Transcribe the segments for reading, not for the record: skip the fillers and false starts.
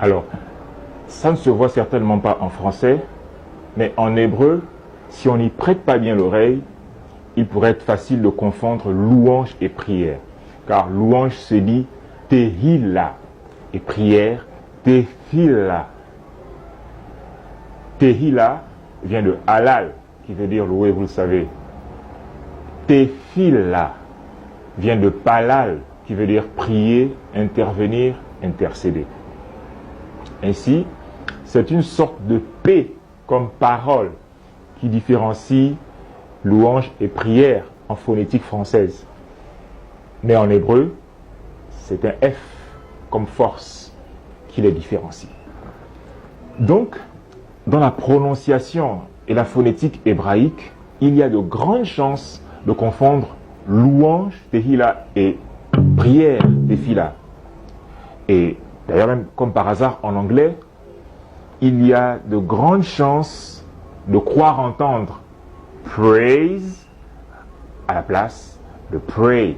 Alors, ça ne se voit certainement pas en français, mais en hébreu, si on n'y prête pas bien l'oreille, il pourrait être facile de confondre louange et prière. Car louange se dit tehila et prière tefila. Tehila vient de halal, qui veut dire louer, vous le savez. Tefila vient de palal, qui veut dire prier, intervenir, intercéder. Ainsi, c'est une sorte de P comme parole qui différencie louange et prière en phonétique française. Mais en hébreu, c'est un F comme force qui les différencie. Donc, dans la prononciation et la phonétique hébraïque, il y a de grandes chances de confondre louange, tehila, et prière, tefila. Et d'ailleurs, même comme par hasard en anglais, il y a de grandes chances de croire entendre praise à la place de pray.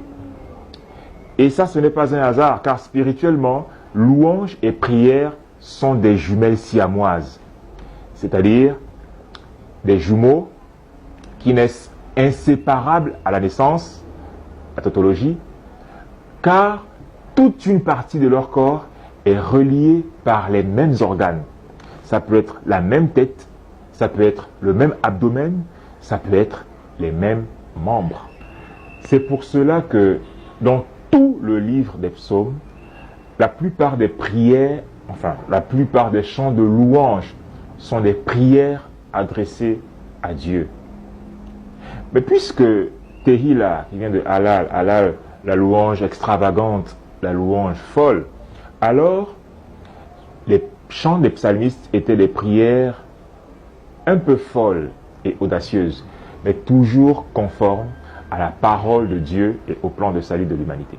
Et ça, ce n'est pas un hasard, car spirituellement, louange et prière sont des jumelles siamoises, c'est-à-dire des jumeaux qui naissent inséparables à la naissance, la tautologie, car toute une partie de leur corps est reliée par les mêmes organes. Ça peut être la même tête, ça peut être le même abdomen, ça peut être les mêmes membres. C'est pour cela que dans tout le livre des psaumes, la plupart des prières, la plupart des chants de louange sont des prières adressées à Dieu. Mais puisque Tehila, qui vient de halal, halal, la louange extravagante, la louange folle, alors les chants des psalmistes étaient des prières un peu folles et audacieuses, mais toujours conformes à la parole de Dieu et au plan de salut de l'humanité.